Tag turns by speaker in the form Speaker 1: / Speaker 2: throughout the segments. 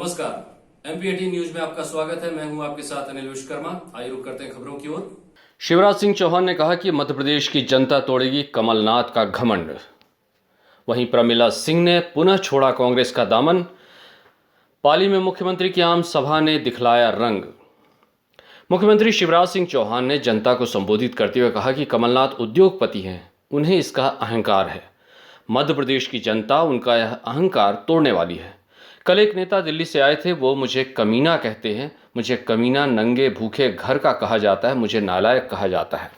Speaker 1: नमस्कार, MP18 news में आपका स्वागत है। मैं हूं आपके साथ अनिल विश्वकर्मा। आइए रुक करते हैं खबरों की ओर।
Speaker 2: शिवराज सिंह चौहान ने कहा कि मध्य प्रदेश की जनता तोड़ेगी कमलनाथ का घमंड। वहीं प्रमिला सिंह ने पुनः छोड़ा कांग्रेस का दामन। पाली में मुख्यमंत्री की आम सभा ने दिखलाया रंग। मुख्यमंत्री शिवराज सिंह चौहान ने जनता को संबोधित करते हुए कहा कि कमलनाथ उद्योगपति हैं, उन्हें इसका अहंकार है। मध्य प्रदेश की जनता उनका यह अहंकार तोड़ने वाली है। कल एक नेता दिल्ली से आए थे, वो मुझे कमीना कहते हैं। मुझे कमीना नंगे भूखे घर का कहा जाता है, मुझे नालायक कहा जाता है।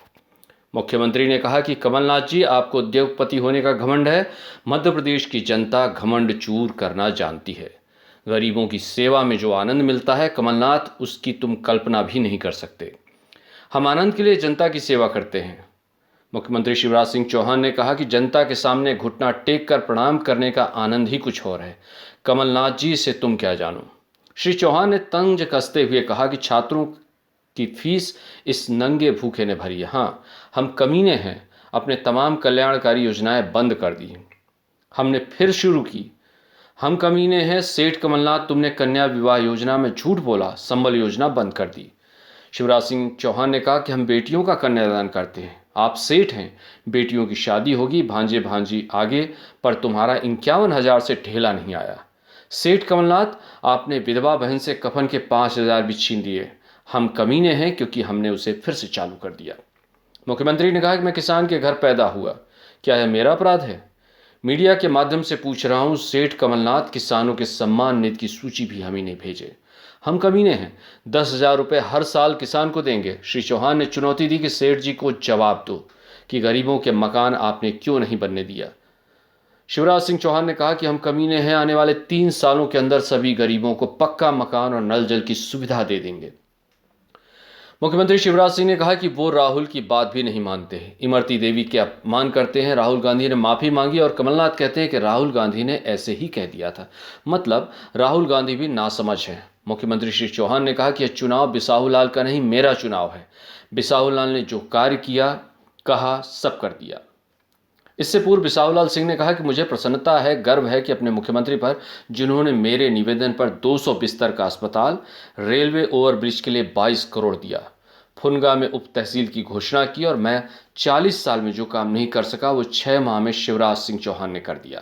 Speaker 2: मुख्यमंत्री ने कहा कि कमलनाथ जी, आपको उद्योगपति होने का घमंड है। मध्य प्रदेश की जनता घमंड चूर करना जानती है। गरीबों की सेवा में जो आनंद मिलता है कमलनाथ, उसकी तुम कल्पना भी नहीं कर सकते। हम आनंद के लिए जनता की सेवा करते हैं। मुख्यमंत्री शिवराज सिंह चौहान ने कहा कि जनता के सामने घुटना टेक कर प्रणाम करने का आनंद ही कुछ और है। कमलनाथ जी से तुम क्या जानो। श्री चौहान ने तंज कसते हुए कहा कि छात्रों की फीस इस नंगे भूखे ने भरी है। हाँ, हम कमीने हैं, अपने तमाम कल्याणकारी योजनाएं बंद कर दी, हमने फिर शुरू की। हम कमीने हैं सेठ कमलनाथ, तुमने कन्या विवाह योजना में झूठ बोला, संबल योजना बंद कर दी। शिवराज सिंह चौहान ने कहा कि हम बेटियों का कन्यादान करते हैं, आप सेठ हैं, बेटियों की शादी होगी, भांजे भांजी आगे, पर तुम्हारा 51,000 से ढेला नहीं आया। सेठ कमलनाथ, आपने विधवा बहन से कफन के 5,000 भी छीन लिए। हम कमीने हैं क्योंकि हमने उसे फिर से चालू कर दिया। मुख्यमंत्री ने कहा कि मैं किसान के घर पैदा हुआ, क्या यह मेरा अपराध है? मीडिया के माध्यम से पूछ रहा हूं, सेठ कमलनाथ, किसानों के सम्मान निधि की सूची भी हमें नहीं भेजे। हम कमीने हैं, 10,000 रुपये हर साल किसान को देंगे। श्री चौहान ने चुनौती दी कि सेठ जी को जवाब दो कि गरीबों के मकान आपने क्यों नहीं बनने दिया। शिवराज सिंह चौहान ने कहा कि हम कमीने हैं, आने वाले 3 सालों के अंदर सभी गरीबों को पक्का मकान और नल जल की सुविधा दे देंगे। मुख्यमंत्री शिवराज सिंह ने कहा कि वो राहुल की बात भी नहीं मानते हैं, इमरती देवी के अपमान करते हैं। राहुल गांधी ने माफ़ी मांगी और कमलनाथ कहते हैं कि राहुल गांधी ने ऐसे ही कह दिया था। मतलब राहुल गांधी भी नासमझ हैं। मुख्यमंत्री श्री चौहान ने कहा कि यह चुनाव बिसाहू लाल का नहीं, मेरा चुनाव है। बिसाहू लाल ने जो कार्य किया, कहा, सब कर दिया। इससे पूर्व बिसाहू लाल सिंह ने कहा कि मुझे प्रसन्नता है, गर्व है कि अपने मुख्यमंत्री पर, जिन्होंने मेरे निवेदन पर 200 बिस्तर का अस्पताल, रेलवे ओवरब्रिज के लिए 22 करोड़ दिया, फुनगा में उप तहसील की घोषणा की, और मैं 40 साल में जो काम नहीं कर सका वो 6 माह में शिवराज सिंह चौहान ने कर दिया।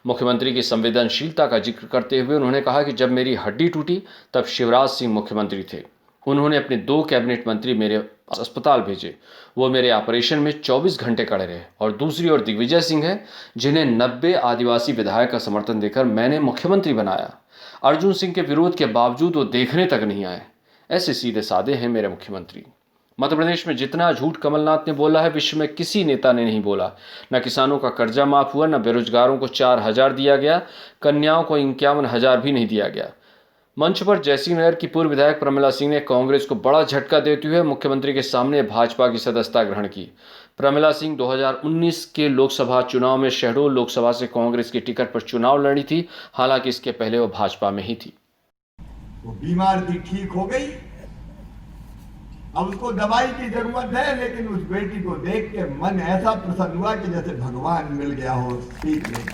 Speaker 2: मुख्यमंत्री की संवेदनशीलता का जिक्र करते हुए उन्होंने कहा कि जब मेरी हड्डी टूटी तब शिवराज सिंह मुख्यमंत्री थे। उन्होंने अपने 2 कैबिनेट मंत्री मेरे अस्पताल भेजे, वो मेरे ऑपरेशन में 24 घंटे खड़े रहे। और दूसरी ओर दिग्विजय सिंह है, जिन्हें 90 आदिवासी विधायक का समर्थन देकर मैंने मुख्यमंत्री बनाया। अर्जुन सिंह के विरोध के बावजूद वो देखने तक नहीं आए। ऐसे सीधे साधे हैं मेरे मुख्यमंत्री। मध्य प्रदेश में जितना झूठ कमलनाथ ने बोला है, विश्व में किसी नेता ने नहीं बोला। न किसानों का कर्जा माफ हुआ, न बेरोजगारों को 4,000 दिया गया, कन्याओं को 51,000 भी नहीं दिया गया। मंच पर जयसिंह की पूर्व विधायक प्रमिला सिंह ने कांग्रेस को बड़ा झटका देते हुए मुख्यमंत्री के सामने भाजपा की सदस्यता ग्रहण की। प्रमिला सिंह 2019 के लोकसभा चुनाव में शहडोल लोकसभा से कांग्रेस की टिकट पर चुनाव लड़ी थी, हालांकि इसके पहले वो भाजपा में ही थी।
Speaker 3: वो बीमार थी, ठीक हो गई, अब उसको दवाई की जरूरत है, लेकिन उस बेटी को देख के मन ऐसा प्रसन्न हुआ कि जैसे भगवान मिल गया हो। ठीक नहीं।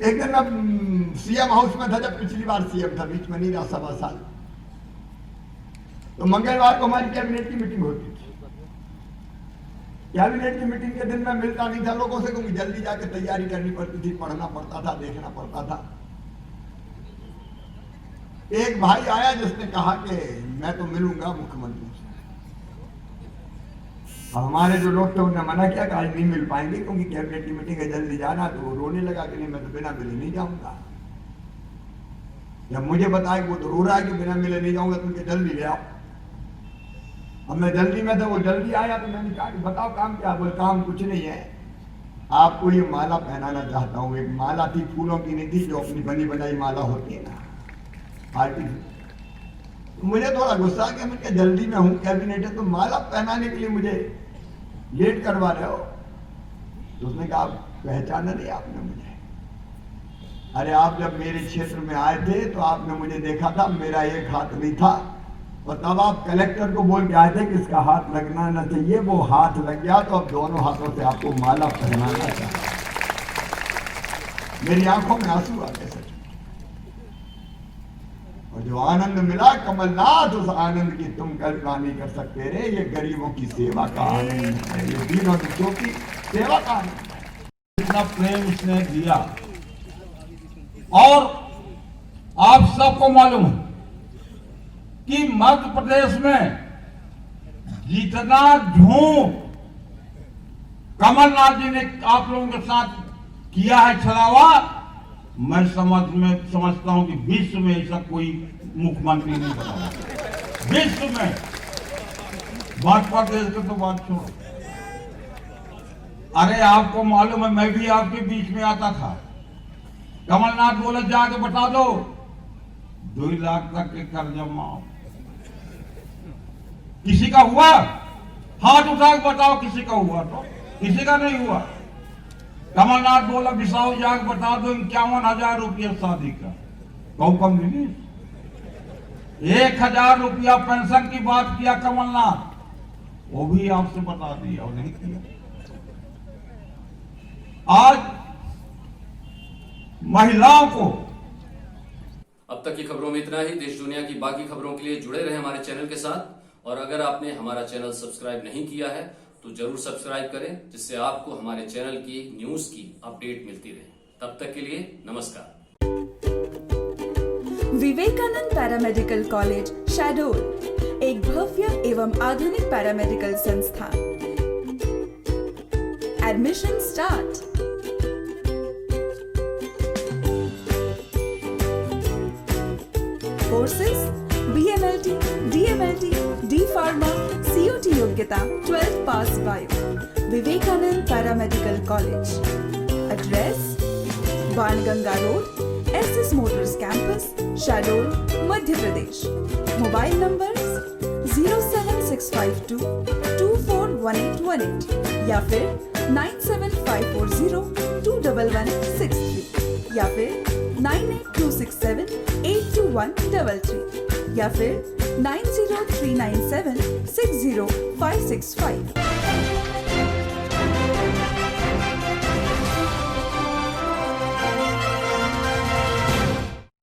Speaker 3: एक दिन अब सीएम हाउस में था, जब पिछली बार सीएम था, बीच में नहीं रहा, 1.25 साल। तो मंगलवार को हमारी कैबिनेट की मीटिंग होती थी। कैबिनेट की मीटिंग के दिन मैं मिलता नहीं था लोगों से, क्योंकि जल्दी जाके तैयारी करनी पड़ती थी, पढ़ना पड़ता था, देखना पड़ता था। एक भाई आया जिसने कहा कि मैं तो मिलूंगा मुख्यमंत्री से। अब हमारे जो लोग थे उन्होंने मना किया कि आज नहीं मिल पाएंगे, क्योंकि कैबिनेट की मीटिंग है, जल्दी जाना। तो वो रोने लगा कि नहीं, मैं तो बिना मिले नहीं जाऊंगा। जब मुझे बताया वो तो रो रहा है कि बिना मिले नहीं जाऊंगा, तुमके जल्दी ले आओ। अब मैं जल्दी में था, वो जल्दी आया, तो मैंने कहा कि बताओ काम क्या? बोले काम कुछ नहीं है, आपको ये माला पहनाना चाहता हूँ। एक माला थी, फूलों की नहीं थी, जो अपनी बनी बनाई माला होती है ना, पार्टी। मुझे थोड़ा गुस्सा आ गया, मैं क्या जल्दी में हूँ, कैबिनेट है, तो माला पहनाने के लिए मुझे लेट करवा रहे हो। तो उसने कहा पहचाना नहीं आपने मुझे? अरे आप जब मेरे क्षेत्र में आए थे तो आपने मुझे देखा था, मेरा एक हाथ नहीं था, और तब आप कलेक्टर को बोल के आए थे कि इसका हाथ लगना न चाहिए, वो हाथ लग गया, तो अब दोनों हाथों से आपको माला पहनाना चाहिए। मेरी आंखों में आंसू आ गए सच। और जो आनंद मिला कमलनाथ, उस आनंद की तुम कल्पना नहीं कर सकते रे। ये गरीबों की सेवा का आनंद है, ये दीनों दुखियों की सेवा का आनंद है।
Speaker 4: इतना प्रेम उसने दिया। और आप सबको मालूम है कि मध्य प्रदेश में जितना झूठ कमलनाथ जी ने आप लोगों के साथ किया है छलावा, मैं समझता हूं कि विश्व में ऐसा कोई मुख्यमंत्री नहीं बना। विश्व में भाजपा देश की तो बात छोड़ो। अरे आपको मालूम है, मैं भी आपके बीच में आता था। कमलनाथ बोले जाके बता दो 2 लाख तक के कर्जा माफ। किसी का हुआ? हाथ उठा के बताओ किसी का हुआ। तो किसी का नहीं हुआ। कमलनाथ बोला विसाऊ जाके बता दो 51,000 रुपया शादी का। कौ कम नहीं, 1,000 रुपया पेंशन की बात किया कमलनाथ, वो भी आपसे बता दिया और नहीं किया। आज महिलाओं को।
Speaker 1: अब तक की खबरों में इतना ही। देश दुनिया की बाकी खबरों के लिए जुड़े रहे हमारे चैनल के साथ। और अगर आपने हमारा चैनल सब्सक्राइब नहीं किया है तो जरूर सब्सक्राइब करें, जिससे आपको हमारे चैनल की न्यूज की अपडेट मिलती रहे। तब तक के लिए नमस्कार।
Speaker 5: विवेकानंद पैरामेडिकल कॉलेज शहडोल एक भव्य एवं आधुनिक पैरामेडिकल संस्थान। Admission start. Courses BMLT, DMLT, D Pharma, COT योग्यता 12th पास bio. Vivekanand paramedical college. Address Banganga road, SS motors campus, Shahdol, Madhya Pradesh. Mobile number 07652 241818 या फिर 97540 21163 या फिर 98267 82133 या फिर 90397 60565।